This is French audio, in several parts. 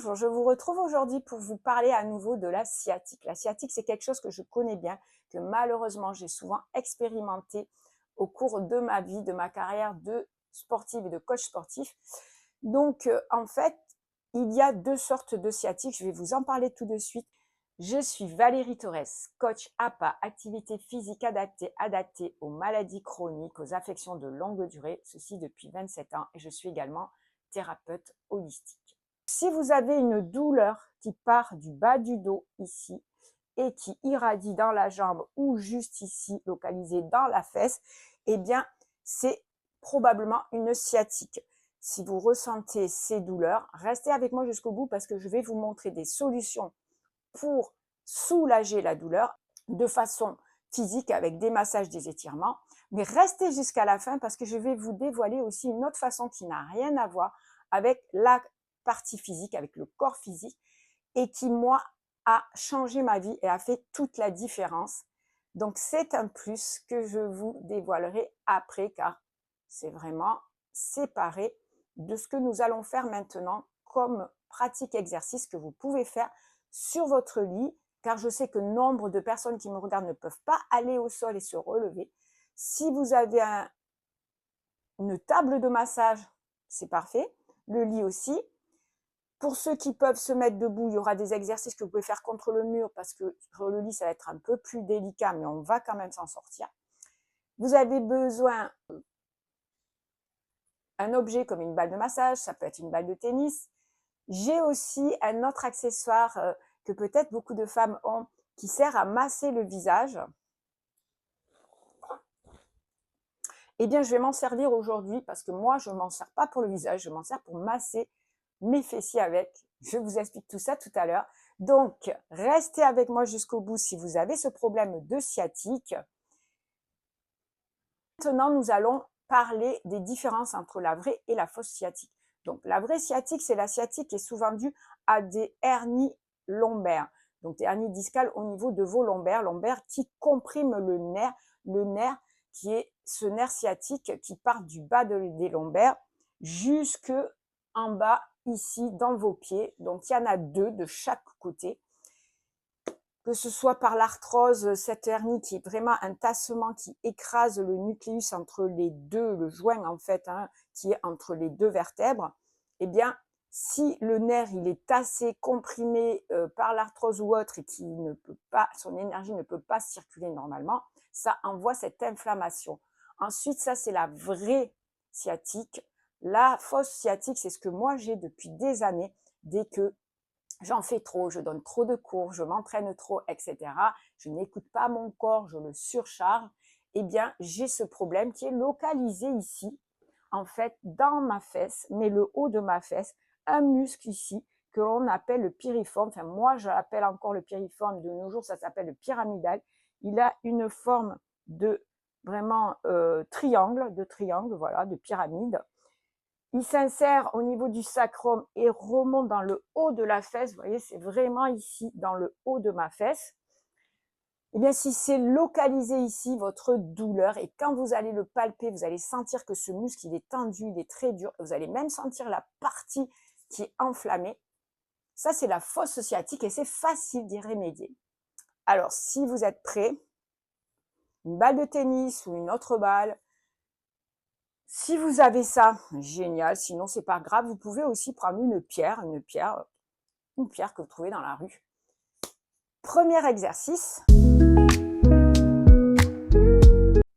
Bonjour, je vous retrouve aujourd'hui pour vous parler à nouveau de la sciatique. La sciatique, c'est quelque chose que je connais bien, que malheureusement j'ai souvent expérimenté au cours de ma vie, de ma carrière de sportive et de coach sportif. Donc, en fait, il y a deux sortes de sciatique. Je vais vous en parler tout de suite. Je suis Valérie Torres, coach APA, activité physique adaptée aux maladies chroniques, aux affections de longue durée, ceci depuis 27 ans, et je suis également thérapeute holistique. Si vous avez une douleur qui part du bas du dos ici et qui irradie dans la jambe ou juste ici, localisée dans la fesse, eh bien, c'est probablement une sciatique. Si vous ressentez ces douleurs, restez avec moi jusqu'au bout parce que je vais vous montrer des solutions pour soulager la douleur de façon physique avec des massages, des étirements. Mais restez jusqu'à la fin parce que je vais vous dévoiler aussi une autre façon qui n'a rien à voir avec la partie physique, avec le corps physique et qui, moi, a changé ma vie et a fait toute la différence. Donc, c'est un plus que je vous dévoilerai après car c'est vraiment séparé de ce que nous allons faire maintenant comme pratique exercice que vous pouvez faire sur votre lit, car je sais que nombre de personnes qui me regardent ne peuvent pas aller au sol et se relever. Si vous avez une table de massage, c'est parfait. Le lit aussi. Pour ceux qui peuvent se mettre debout, il y aura des exercices que vous pouvez faire contre le mur parce que sur le lit, ça va être un peu plus délicat, mais on va quand même s'en sortir. Vous avez besoin d'un objet comme une balle de massage, ça peut être une balle de tennis. J'ai aussi un autre accessoire que peut-être beaucoup de femmes ont qui sert à masser le visage. Eh bien, je vais m'en servir aujourd'hui parce que moi, je ne m'en sers pas pour le visage, je m'en sers pour masser mes fessiers avec. Je vous explique tout ça tout à l'heure. Donc, restez avec moi jusqu'au bout si vous avez ce problème de sciatique. Maintenant, nous allons parler des différences entre la vraie et la fausse sciatique. Donc, la vraie sciatique, c'est la sciatique qui est souvent due à des hernies lombaires. Donc, des hernies discales au niveau de vos lombaires qui compriment le nerf qui est ce nerf sciatique qui part du bas des lombaires jusque en bas ici dans vos pieds. Donc, il y en a deux de chaque côté. Que ce soit par l'arthrose, cette hernie qui est vraiment un tassement qui écrase le nucléus entre les deux, le joint en fait, qui est entre les deux vertèbres, eh bien, si le nerf il est tassé, comprimé par l'arthrose ou autre et qui ne peut pas, son énergie ne peut pas circuler normalement, ça envoie cette inflammation. Ensuite, ça c'est la vraie sciatique. La fausse sciatique, c'est ce que moi j'ai depuis des années, dès que j'en fais trop, je donne trop de cours, je m'entraîne trop, etc. Je n'écoute pas mon corps, je le surcharge. Eh bien, j'ai ce problème qui est localisé ici, en fait, dans ma fesse, mais le haut de ma fesse, un muscle ici que l'on appelle le piriforme. Enfin, moi, je l'appelle encore le piriforme. De nos jours, ça s'appelle le pyramidal. Il a une forme de vraiment triangle, voilà, de pyramide. Il s'insère au niveau du sacrum et remonte dans le haut de la fesse. Vous voyez, c'est vraiment ici, dans le haut de ma fesse. Eh bien, si c'est localisé ici, votre douleur, et quand vous allez le palper, vous allez sentir que ce muscle, il est tendu, il est très dur. Vous allez même sentir la partie qui est enflammée. Ça, c'est la fausse sciatique et c'est facile d'y remédier. Alors, si vous êtes prêts, une balle de tennis ou une autre balle, si vous avez ça, génial. Sinon, c'est pas grave. Vous pouvez aussi prendre une pierre que vous trouvez dans la rue. Premier exercice.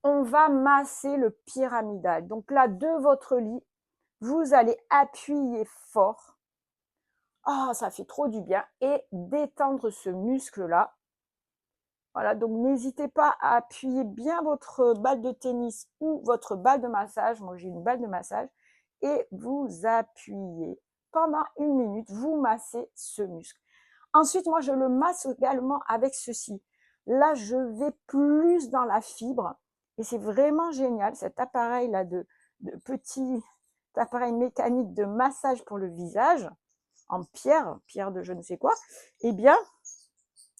On va masser le pyramidal. Donc là, de votre lit, vous allez appuyer fort. Oh, ça fait trop du bien. Et détendre ce muscle-là. Voilà, donc n'hésitez pas à appuyer bien votre balle de tennis ou votre balle de massage. Moi, j'ai une balle de massage. Et vous appuyez. Pendant 1 minute, vous massez ce muscle. Ensuite, moi, je le masse également avec ceci. Là, je vais plus dans la fibre. Et c'est vraiment génial, cet appareil-là de petit appareil mécanique de massage pour le visage, en pierre de je ne sais quoi. Eh bien,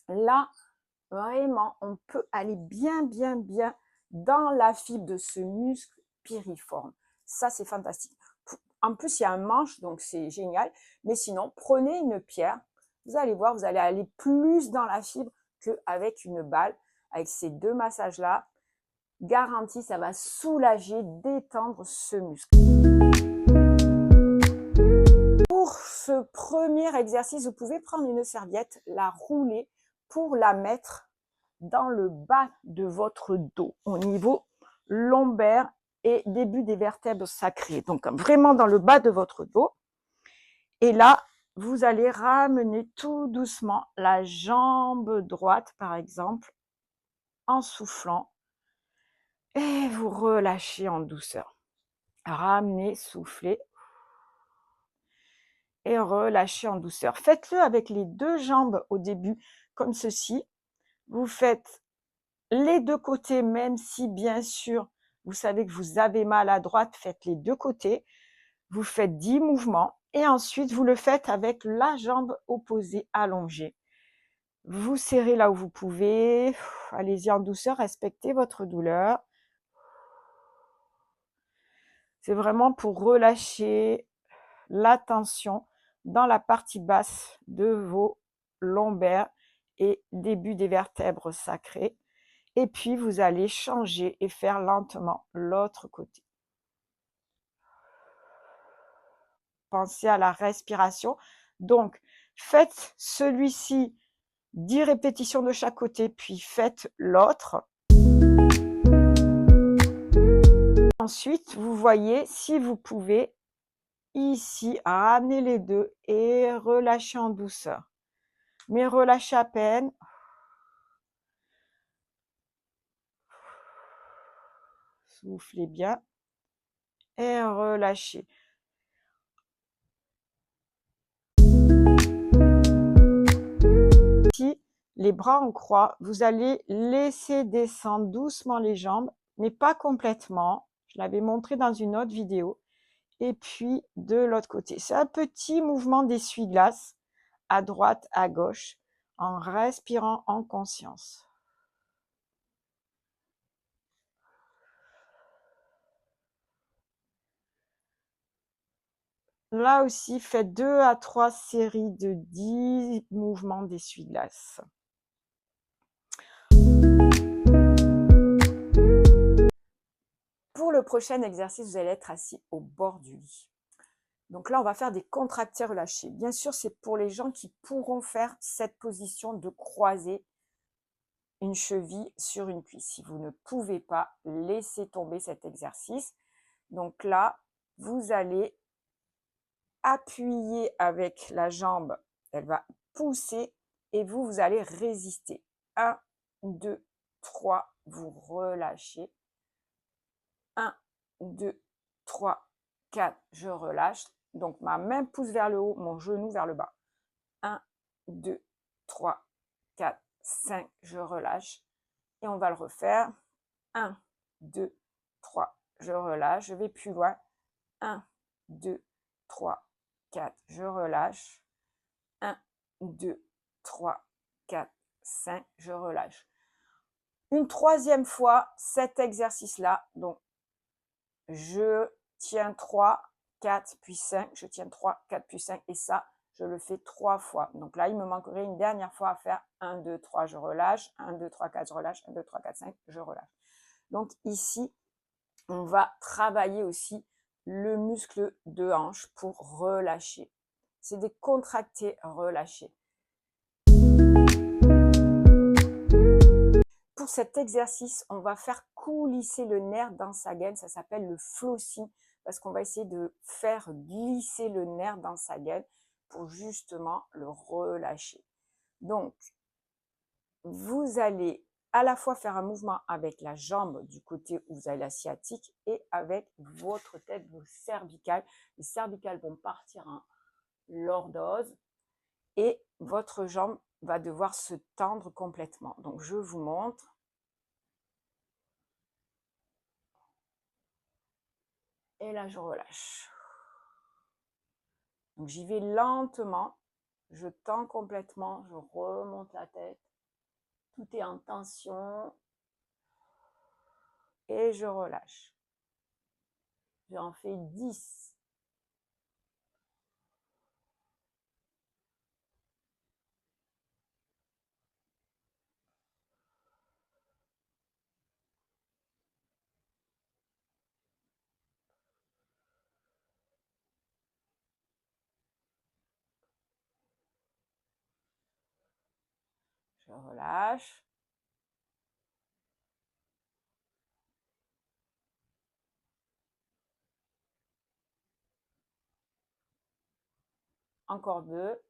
là, vraiment, on peut aller bien dans la fibre de ce muscle piriforme. Ça, c'est fantastique. En plus, il y a un manche, donc c'est génial. Mais sinon, prenez une pierre. Vous allez voir, vous allez aller plus dans la fibre qu'avec une balle. Avec ces deux massages-là, garantie, ça va soulager, détendre ce muscle. Pour ce premier exercice, vous pouvez prendre une serviette, la rouler pour la mettre dans le bas de votre dos, au niveau lombaire et début des vertèbres sacrées. Donc, vraiment dans le bas de votre dos. Et là, vous allez ramener tout doucement la jambe droite, par exemple, en soufflant. Et vous relâchez en douceur. Ramenez, soufflez. Et relâchez en douceur. Faites-le avec les deux jambes au début, comme ceci. Vous faites les deux côtés, même si bien sûr, vous savez que vous avez mal à droite, faites les deux côtés. Vous faites 10 mouvements et ensuite, vous le faites avec la jambe opposée allongée. Vous serrez là où vous pouvez. Allez-y en douceur, respectez votre douleur. C'est vraiment pour relâcher la tension dans la partie basse de vos lombaires et début des vertèbres sacrées. Et puis, vous allez changer et faire lentement l'autre côté. Pensez à la respiration. Donc, faites celui-ci 10 répétitions de chaque côté, puis faites l'autre. Ensuite, vous voyez, si vous pouvez, ici, ramener les deux et relâcher en douceur. Mais relâchez à peine. Soufflez bien et relâchez. Ici, les bras en croix, vous allez laisser descendre doucement les jambes, mais pas complètement. Je l'avais montré dans une autre vidéo. Et puis, de l'autre côté. C'est un petit mouvement d'essuie-glace à droite, à gauche, en respirant en conscience. Là aussi, faites 2 à 3 séries de 10 mouvements d'essuie-glace. Pour le prochain exercice, vous allez être assis au bord du lit. Donc là, on va faire des contractés relâchés. Bien sûr, c'est pour les gens qui pourront faire cette position de croiser une cheville sur une cuisse. Si vous ne pouvez pas, laissez tomber cet exercice. Donc là, vous allez appuyer avec la jambe, elle va pousser et vous allez résister. 1, 2, 3, vous relâchez. 1, 2, 3, 4, je relâche. Donc ma main pousse vers le haut, mon genou vers le bas. 1, 2, 3, 4, 5, je relâche. Et on va le refaire. 1, 2, 3, je relâche. Je vais plus loin. 1, 2, 3, 4, je relâche. 1, 2, 3, 4, 5, je relâche. Une troisième fois cet exercice-là. Donc, je tiens 3, 4, puis 5. Je tiens 3, 4, puis 5. Et ça, je le fais 3 fois. Donc là, il me manquerait une dernière fois à faire 1, 2, 3, je relâche. 1, 2, 3, 4, je relâche. 1, 2, 3, 4, 5, je relâche. Donc ici, on va travailler aussi le muscle de hanche pour relâcher. C'est des contractés relâchés. Pour cet exercice, on va faire coulisser le nerf dans sa gaine. Ça s'appelle le flossing parce qu'on va essayer de faire glisser le nerf dans sa gaine pour justement le relâcher. Donc, vous allez à la fois faire un mouvement avec la jambe du côté où vous avez la sciatique et avec votre tête, vos cervicales. Les cervicales vont partir en lordose et votre jambe va devoir se tendre complètement. Donc, je vous montre. Et là, je relâche. Donc, j'y vais lentement. Je tends complètement. Je remonte la tête. Tout est en tension. Et je relâche. J'en fais 10. Je relâche. Encore 2.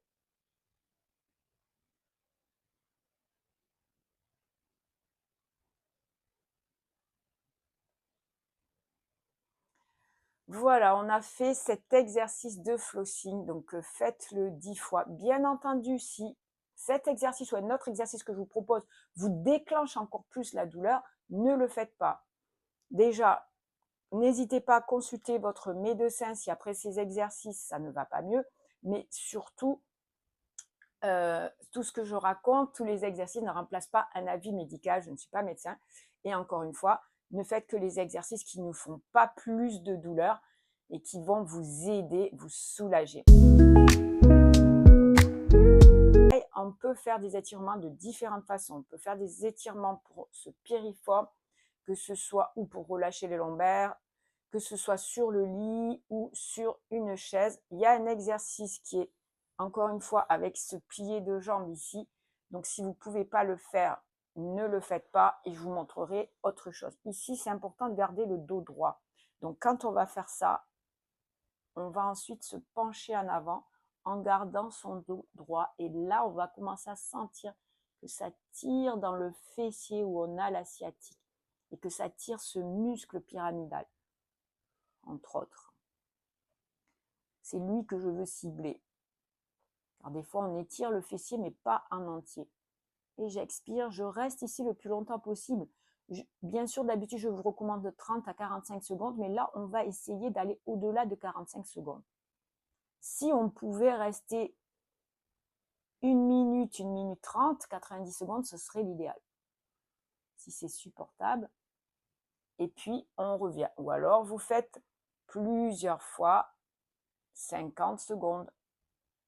Voilà, on a fait cet exercice de flossing, donc faites-le 10 fois. Bien entendu, si cet exercice ou un autre exercice que je vous propose vous déclenche encore plus la douleur, ne le faites pas. Déjà, n'hésitez pas à consulter votre médecin si après ces exercices, ça ne va pas mieux, mais surtout, tout ce que je raconte, tous les exercices ne remplacent pas un avis médical, je ne suis pas médecin. Et encore une fois, ne faites que les exercices qui ne font pas plus de douleur et qui vont vous aider, vous soulager. On peut faire des étirements de différentes façons. On peut faire des étirements pour ce piriforme, que ce soit ou pour relâcher les lombaires, que ce soit sur le lit ou sur une chaise. Il y a un exercice qui est, encore une fois, avec ce plié de jambes ici. Donc, si vous ne pouvez pas le faire, ne le faites pas et je vous montrerai autre chose. Ici, c'est important de garder le dos droit. Donc, quand on va faire ça, on va ensuite se pencher en avant en gardant son dos droit. Et là, on va commencer à sentir que ça tire dans le fessier où on a la sciatique et que ça tire ce muscle pyramidal, entre autres. C'est lui que je veux cibler. Alors des fois, on étire le fessier, mais pas en entier. Et j'expire, je reste ici le plus longtemps possible. Bien sûr, d'habitude, je vous recommande de 30 à 45 secondes, mais là, on va essayer d'aller au-delà de 45 secondes. Si on pouvait rester 1 minute 30, 90 secondes, ce serait l'idéal. Si c'est supportable. Et puis, on revient. Ou alors, vous faites plusieurs fois 50 secondes.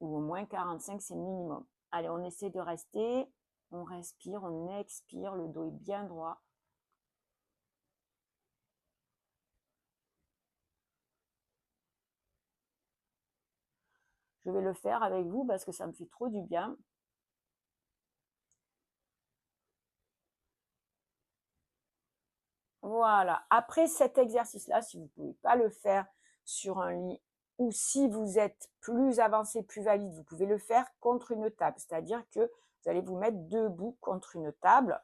Ou au moins 45, c'est le minimum. Allez, on essaie de rester. On respire, on expire. Le dos est bien droit. Je vais le faire avec vous parce que ça me fait trop du bien. Voilà. Après cet exercice-là, si vous ne pouvez pas le faire sur un lit ou si vous êtes plus avancé, plus valide, vous pouvez le faire contre une table. C'est-à-dire que vous allez vous mettre debout contre une table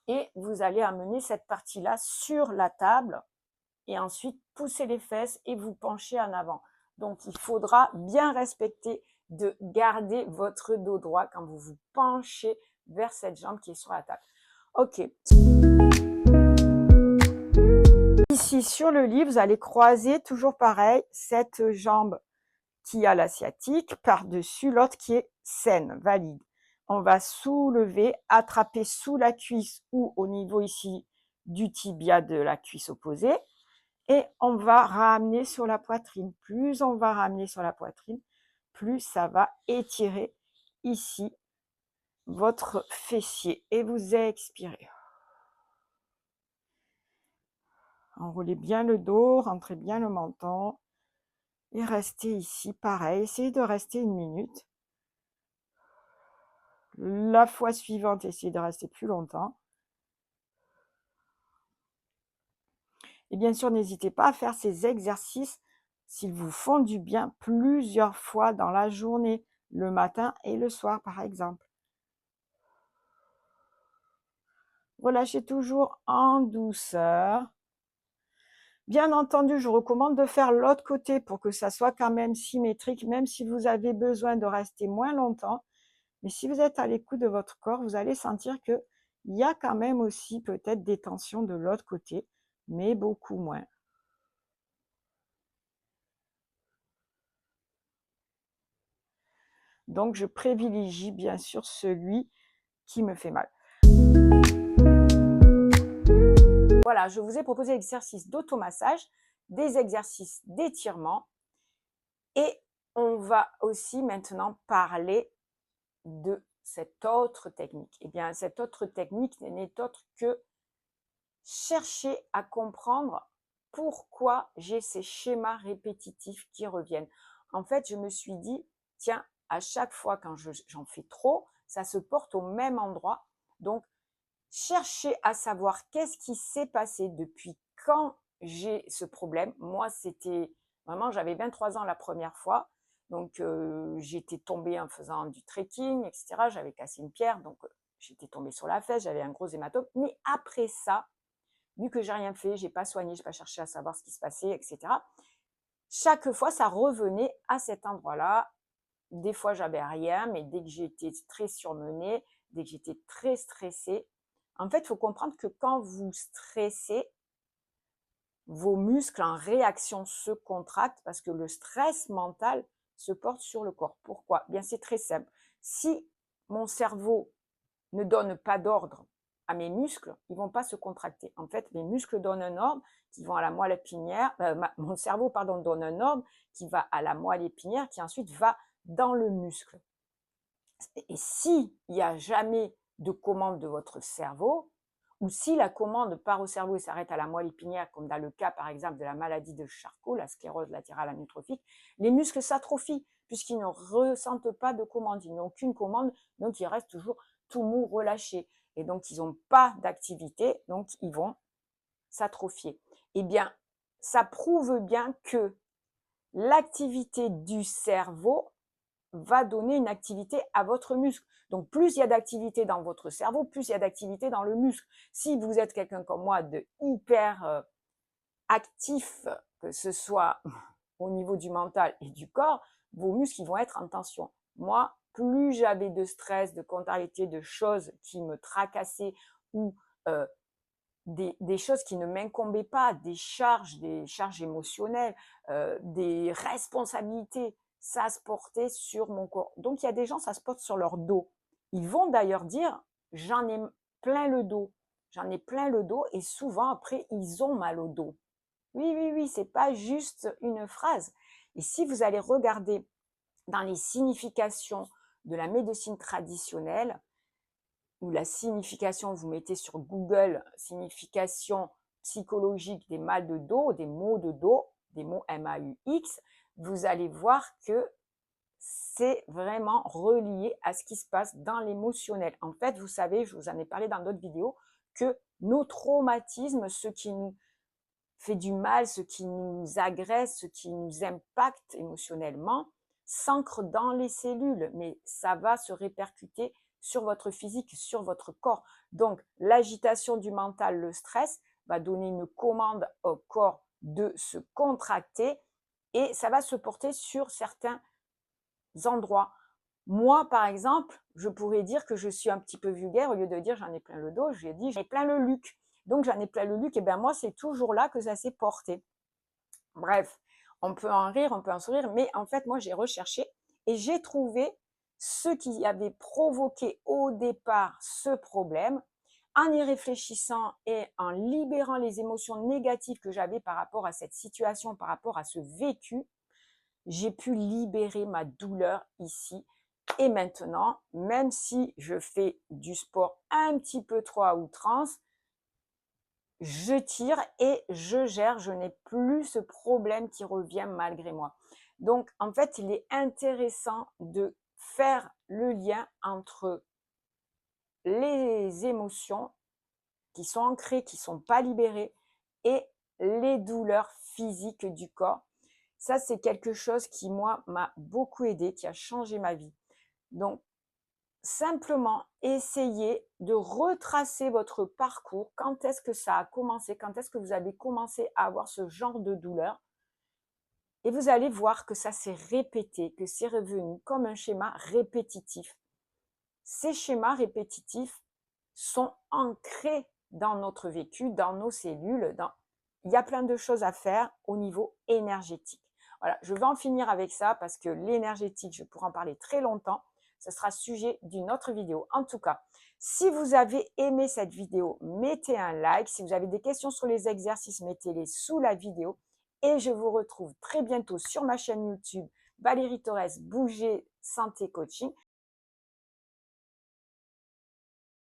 et vous allez amener cette partie-là sur la table et ensuite pousser les fesses et vous pencher en avant. Donc, il faudra bien respecter de garder votre dos droit quand vous vous penchez vers cette jambe qui est sur la table. Ok. Ici, sur le lit, vous allez croiser, toujours pareil, cette jambe qui a la sciatique par-dessus l'autre qui est saine, valide. On va soulever, attraper sous la cuisse ou au niveau ici du tibia de la cuisse opposée et on va ramener sur la poitrine. Plus on va ramener sur la poitrine, plus ça va étirer ici votre fessier et vous expirez. Enroulez bien le dos, rentrez bien le menton et restez ici pareil. Essayez de rester 1 minute. La fois suivante, essayez de rester plus longtemps. Et bien sûr, n'hésitez pas à faire ces exercices s'ils vous font du bien plusieurs fois dans la journée, le matin et le soir par exemple. Relâchez toujours en douceur. Bien entendu, je recommande de faire l'autre côté pour que ça soit quand même symétrique, même si vous avez besoin de rester moins longtemps. Mais si vous êtes à l'écoute de votre corps, vous allez sentir qu'il y a quand même aussi peut-être des tensions de l'autre côté, mais beaucoup moins. Donc, je privilégie bien sûr celui qui me fait mal. Voilà, je vous ai proposé l'exercice d'automassage, des exercices d'étirement et on va aussi maintenant parler de cette autre technique. Eh bien, cette autre technique n'est autre que chercher à comprendre pourquoi j'ai ces schémas répétitifs qui reviennent. En fait, je me suis dit, tiens, à chaque fois quand j'en fais trop, ça se porte au même endroit. Donc, cherchez à savoir qu'est-ce qui s'est passé depuis quand j'ai ce problème. Moi, c'était vraiment, j'avais 23 ans la première fois. Donc, j'étais tombée en faisant du trekking, etc. J'avais cassé une pierre, donc j'étais tombée sur la fesse, j'avais un gros hématome. Mais après ça, vu que j'ai rien fait, j'ai pas soigné, j'ai pas cherché à savoir ce qui se passait, etc. Chaque fois, ça revenait à cet endroit-là. Des fois, j'avais rien, mais dès que j'étais très surmenée, dès que j'étais très stressée, en fait, il faut comprendre que quand vous stressez, vos muscles en réaction se contractent parce que le stress mental se porte sur le corps. Pourquoi? Bien, c'est très simple. Si mon cerveau ne donne pas d'ordre à mes muscles, ils vont pas se contracter. En fait, mes muscles donnent un ordre qui vont à la moelle épinière, mon cerveau, pardon, donne un ordre qui va à la moelle épinière, qui ensuite va dans le muscle. Et si il n'y a jamais de commande de votre cerveau, ou si la commande part au cerveau et s'arrête à la moelle épinière, comme dans le cas par exemple de la maladie de Charcot, la sclérose latérale amyotrophique, les muscles s'atrophient puisqu'ils ne ressentent pas de commande, ils n'ont aucune commande, donc ils restent toujours tout mou, relâchés. Et donc ils n'ont pas d'activité, donc ils vont s'atrophier. Eh bien, ça prouve bien que l'activité du cerveau va donner une activité à votre muscle. Donc, plus il y a d'activité dans votre cerveau, plus il y a d'activité dans le muscle. Si vous êtes quelqu'un comme moi de hyper actif, que ce soit au niveau du mental et du corps, vos muscles ils vont être en tension. Moi, plus j'avais de stress, de contrariété, de choses qui me tracassaient ou des choses qui ne m'incombaient pas, des charges émotionnelles, des responsabilités, ça se portait sur mon corps. Donc il y a des gens, ça se porte sur leur dos. Ils vont d'ailleurs dire, j'en ai plein le dos, j'en ai plein le dos, et souvent après, ils ont mal au dos. Oui, oui, oui, c'est pas juste une phrase. Et si vous allez regarder dans les significations de la médecine traditionnelle, ou la signification, vous mettez sur Google signification psychologique des mal de dos, des maux de dos, des mots MAUX, vous allez voir que c'est vraiment relié à ce qui se passe dans l'émotionnel. En fait, vous savez, je vous en ai parlé dans d'autres vidéos, que nos traumatismes, ce qui nous fait du mal, ce qui nous agresse, ce qui nous impacte émotionnellement, s'ancre dans les cellules, mais ça va se répercuter sur votre physique, sur votre corps. Donc, l'agitation du mental, le stress, va donner une commande au corps de se contracter et ça va se porter sur certains endroits. Moi, par exemple, je pourrais dire que je suis un petit peu vulgaire, au lieu de dire j'en ai plein le dos, j'ai dit j'en ai plein le luc. Donc j'en ai plein le luc, et bien moi, c'est toujours là que ça s'est porté. Bref, on peut en rire, on peut en sourire, mais en fait, moi, j'ai recherché et j'ai trouvé ce qui avait provoqué au départ ce problème. En y réfléchissant et en libérant les émotions négatives que j'avais par rapport à cette situation, par rapport à ce vécu, j'ai pu libérer ma douleur ici. Et maintenant, même si je fais du sport un petit peu trop à outrance, je tire et je gère, je n'ai plus ce problème qui revient malgré moi. Donc, en fait, il est intéressant de faire le lien entre les émotions qui sont ancrées, qui ne sont pas libérées, et les douleurs physiques du corps. Ça, c'est quelque chose qui, moi, m'a beaucoup aidé, qui a changé ma vie. Donc, simplement, essayez de retracer votre parcours. Quand est-ce que ça a commencé? Quand est-ce que vous avez commencé à avoir ce genre de douleur? Et vous allez voir que ça s'est répété, que c'est revenu comme un schéma répétitif. Ces schémas répétitifs sont ancrés dans notre vécu, dans nos cellules. Il y a plein de choses à faire au niveau énergétique. Voilà, je vais en finir avec ça parce que l'énergétique, je pourrais en parler très longtemps. Ce sera sujet d'une autre vidéo. En tout cas, si vous avez aimé cette vidéo, mettez un like. Si vous avez des questions sur les exercices, mettez-les sous la vidéo. Et je vous retrouve très bientôt sur ma chaîne YouTube Valérie Torres Bouger Santé Coaching